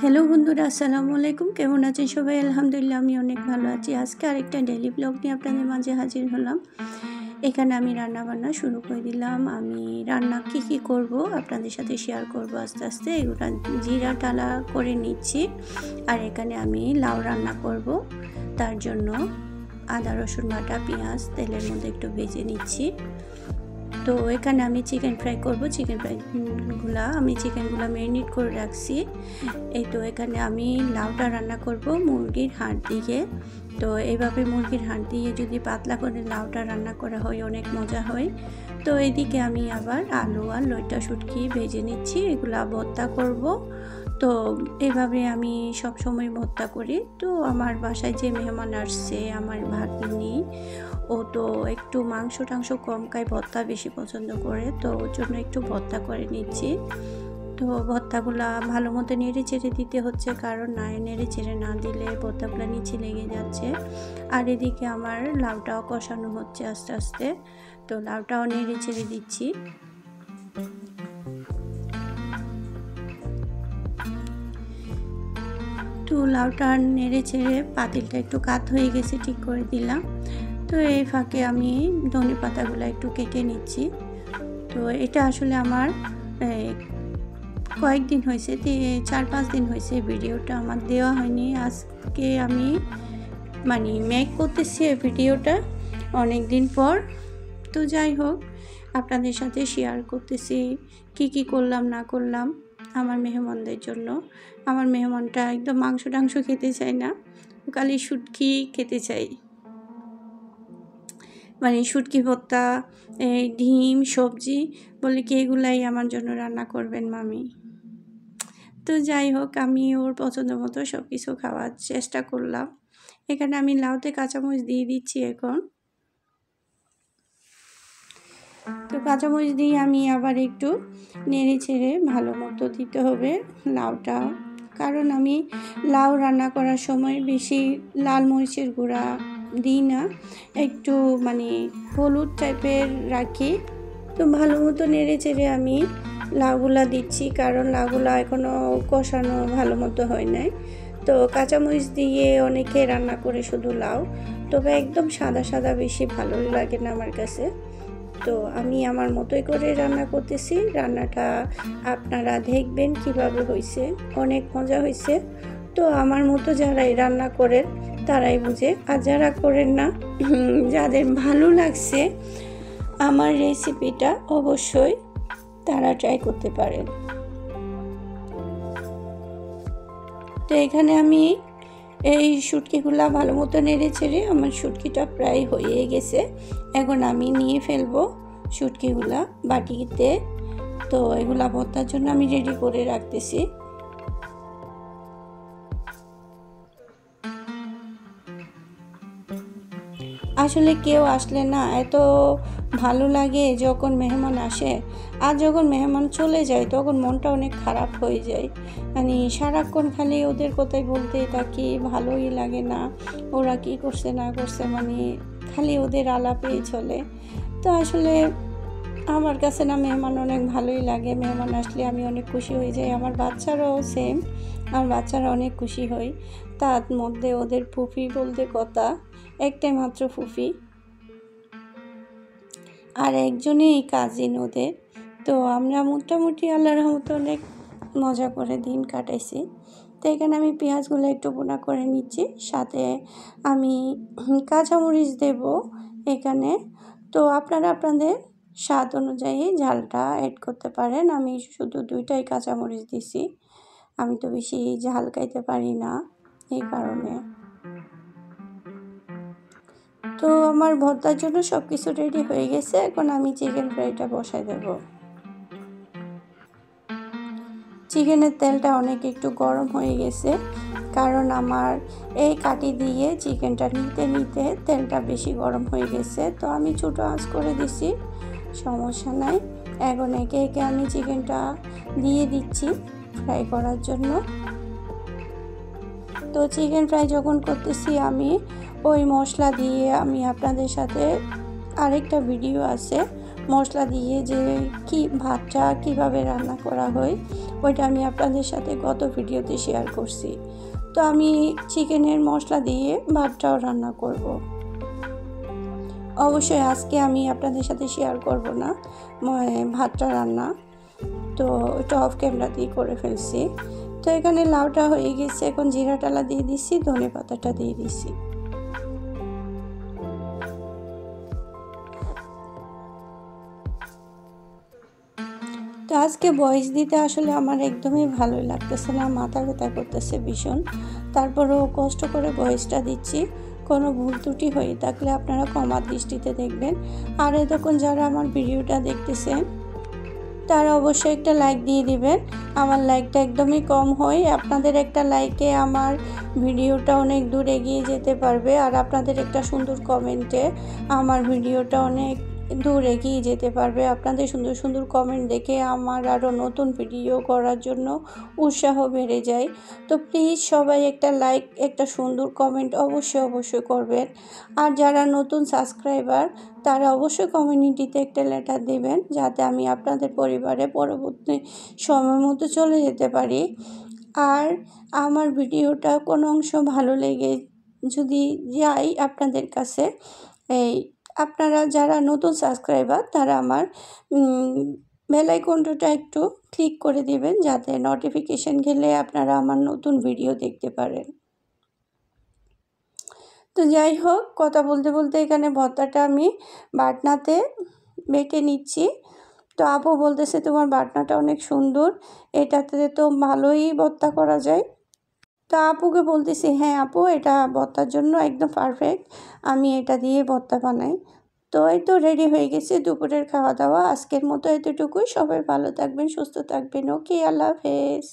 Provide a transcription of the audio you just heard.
Hello বন্ধুরা, আসসালামু আলাইকুম। কেমন আছেন সবাই? আলহামদুলিল্লাহ আমি অনেক ভালো আছি। আজকে আরেকটা ডেইলি ব্লগ নিয়ে আপনাদের মাঝে হাজির হলাম। এখানে আমি রান্না বান্না শুরু করে দিলাম। আমি রান্না কি করব আপনাদের সাথে শেয়ার করব আস্তে আস্তে। এগুলো জিরা টালা করে নিচ্ছি। আর এখানে আমি লাউ রান্না করব। তার জন্য আদা রসুন বাটা, পেঁয়াজ তেলের মধ্যে একটু ভেজে নিচ্ছি। তো এখানে আমি চিকেন ফ্রাই করব। চিকেনগুলো ম্যারিনেট করে রাখছি। এই তো এখানে আমি লাউটা রান্না করব মুরগির হাড় দিয়ে। তো এইভাবে মুরগির হাড় দিয়ে যদি পাতলা করে লাউটা রান্না করা হয় অনেক মজা হয়। তো এদিকে আমি আবার আলু আর লইট্টা শুটকি ভেজে নিচ্ছি, এগুলা ভর্তা করব। তো এভাবে আমি সব সময় ভর্তা করি। তো আমার বাসায় যে মেহমান আসছে, আমার ভাগ্নি, ও তো একটু মাংস টাংস কম খায়, ভর্তা বেশি পছন্দ করে। তো ওর জন্য একটু ভর্তা করে নিচ্ছি। তো ভর্তাগুলা ভালো মতো নেড়ে চেড়ে দিতে হচ্ছে, কারণ নেড়ে চেড়ে না দিলে ভর্তাগুলো নিচে লেগে যাচ্ছে। আর এদিকে আমার লাউটাও কষানো হচ্ছে আস্তে আস্তে। তো লাউটাও নেড়ে চেড়ে দিচ্ছি। তো লাউটা নেড়ে চেড়ে পাতিলটা একটু কাত হয়ে গেছে, ঠিক করে দিলাম। তো এই ফাঁকে আমি ধনে পাতাগুলো একটু কেটে নিচ্ছি। তো এটা আসলে আমার কয়েকদিন হয়েছে, 4-5 দিন হয়েছে ভিডিওটা আমার দেওয়া হয়নি। আজকে আমি মেক করতেছি এই ভিডিওটা অনেক দিন পর। তো যাই হোক, আপনাদের সাথে শেয়ার করতেছি কি করলাম না করলাম আমার মেহমানদের জন্য। আমার মেহমানটা একদম মাংস টাংস খেতে চায় না, খালি শুটকি খেতে চাই। শুটকি ভর্তা, ডিম, সবজি, বলে কি এগুলাই আমার জন্য রান্না করবেন মামি। তো যাই হোক, আমি ওর পছন্দ মতো সব কিছু খাওয়ার চেষ্টা করলাম। এখানে আমি লাউতে কাঁচামরিচ দিয়ে দিচ্ছি এখন। তো কাঁচামরিচ দিয়ে আমি আবার একটু নেড়ে ছেড়ে ভালো মতো দিতে হবে লাউটা, কারণ আমি লাউ রান্না করার সময় বেশি লাল মরিচের গুঁড়া দিই না, একটু হলুদ টাইপের রাখি। তো ভালো মতো নেড়ে চেড়ে আমি লাউগুলা দিচ্ছি, কারণ লাউগুলা এখনও কষানো ভালো মতো হয় নাই। তো কাঁচামরিচ দিয়ে অনেকে রান্না করে শুধু লাউ, তবে একদম সাদা সাদা বেশি ভালো লাগে না আমার কাছে। তো আমি আমার মতোই করে রান্না করতেছি। রান্নাটা আপনারা দেখবেন কিভাবে হয়েছে, অনেক মজা হয়েছে। তো আমার মতো যারাই রান্না করেন তারাই বুঝে, আর যারা করেন না, যাদের ভালো লাগছে আমার রেসিপিটা, অবশ্যই তারা ট্রাই করতে পারেন। তো এখানে আমি এই শুটকিগুলা ভালো মতো নেড়ে ছেড়ে আমার শুটকিটা প্রায় হয়ে গেছে। এখন আমি নিয়ে ফেলবো শুটকিগুলা বাটিতে। তো এগুলা ভর্তার জন্য আমি রেডি করে রাখতেছি। আসলে কেউ আসলে না এত ভালো লাগে যখন মেহমান আসে, আর যখন মেহমান চলে যায় তখন মনটা অনেক খারাপ হয়ে যায়। সারাক্ষণ খালি ওদের কথাই বলতেই থাকি, ভালোই লাগে না। ওরা কি করছে না করছে, খালি ওদের আলাপেই চলে। তো আসলে আমার কাছে না মেহমান অনেক ভালোই লাগে। মেহমান আসলে আমি অনেক খুশি হয়ে যাই। আমার বাচ্চারাও সেম, আমার বাচ্চারা অনেক খুশি হয়। তার মধ্যে ওদের ফুফি বলতে কথা, একটাই মাত্র ফুফি, আর একজনই কাজিন ওদের। তো আমরা মোটামুটি আল্লাহর রহমতে অনেক মজা করে দিন কাটাইছি। তো এখানে আমি পেঁয়াজগুলো একটু ভুনা করে নিচ্ছি, সাথে আমি কাঁচামরিচ দেব এখানে। তো আপনারা আপনাদের স্বাদ অনুযায়ী ঝালটা অ্যাড করতে পারেন। আমি শুধু 2টাই কাঁচামরিচ দিছি, আমি তো বেশি ঝাল খাইতে পারি না, এই কারণে। তো আমার ভর্তার জন্য সব কিছু রেডি হয়ে গেছে। এখন আমি চিকেন ফ্রাইটা বসাই দেব। চিকেনের তেলটা অনেক একটু গরম হয়ে গেছে, কারণ আমার এই কাটি দিয়ে চিকেনটা নিতে নিতে তেলটা বেশি গরম হয়ে গেছে। তো আমি ছোটো আঁচ করে দিছি, সমস্যা নাই। এখন একে একে আমি চিকেনটা দিয়ে দিচ্ছি ফ্রাই করার জন্য। তো চিকেন ফ্রাই যখন করতেছি আমি ওই মশলা দিয়ে, আমি আপনাদের সাথে আরেকটা ভিডিও আছে মশলা দিয়ে যে ভাতটা কিভাবে রান্না করা হয়, ওইটা আমি আপনাদের সাথে গত ভিডিওতে শেয়ার করছি। তো আমি চিকেনের মশলা দিয়ে ভাতটাও রান্না করব। অবশ্যই আজকে আমি আপনাদের সাথে শেয়ার করব না ভাতটা রান্না, তো এটা অফ ক্যামেরা দিয়ে করে ফেলছি। তো এখানে লাউটা হয়ে গেছে, এখন জিরা টালা দিয়ে দিচ্ছি, ধনে পাতাটা দিয়ে দিচ্ছি। তো আজকে ভয়েস দিতে আসলে আমার একদমই ভালোই লাগতেছে না, মাথা ব্যথা করতেছে ভীষণ। তারপরেও কষ্ট করে ভয়েসটা দিচ্ছি। কোনো ভুল ত্রুটি হয়ে থাকলে আপনারা ক্ষমা দৃষ্টিতে দেখবেন। আর এতক্ষণ যারা আমার ভিডিওটা দেখতেছেন তারা অবশ্যই একটা লাইক দিয়ে দিবেন। আমার লাইকটা একদমই কম হয়, আপনাদের একটা লাইকে আমার ভিডিওটা অনেক দূর এগিয়ে যেতে পারবে। আর আপনাদের একটা সুন্দর কমেন্টে আমার ভিডিওটা অনেক দূর এগিয়ে যেতে পারবে। আপনাদের সুন্দর সুন্দর কমেন্ট দেখে আমার আরও নতুন ভিডিও করার জন্য উৎসাহ বেড়ে যায়। তো প্লিজ সবাই একটা লাইক, একটা সুন্দর কমেন্ট অবশ্যই করবেন। আর যারা নতুন সাবস্ক্রাইবার তারা অবশ্যই কমিউনিটিতে একটা লেটার দেবেন, যাতে আমি আপনাদের পরিবারে পরবর্তী সময় মতো চলে যেতে পারি। আর আমার ভিডিওটা কোনো অংশ ভালো লেগে যদি যাই আপনাদের কাছে, আপনারা যারা নতুন সাবস্ক্রাইবার তারা আমার বেল আইকনটা একটু ক্লিক করে দিবেন, যাতে নোটিফিকেশন গেলে আপনারা আমার নতুন ভিডিও দেখতে পারেন। তো যাই হোক, কথা বলতে বলতে এখানে ভর্তাটা আমি বাটনাতে বেটে নিচ্ছি। তো আপু বলতেছে তোমার বাটনাটা অনেক সুন্দর, এটাতে তো ভালোই ভর্তা করা যায়। তো আপুকে বলতেছি হ্যাঁ আপু, এটা ভর্তার জন্য একদম পারফেক্ট, আমি এটা দিয়ে ভর্তা বানাই। তো এই তো রেডি হয়ে গেছে দুপুরের খাওয়া দাওয়া। আজকের মতো এতটুকুই। সবাই ভালো থাকবেন, সুস্থ থাকবেন। ওকে, আল্লাহ হাফেজ।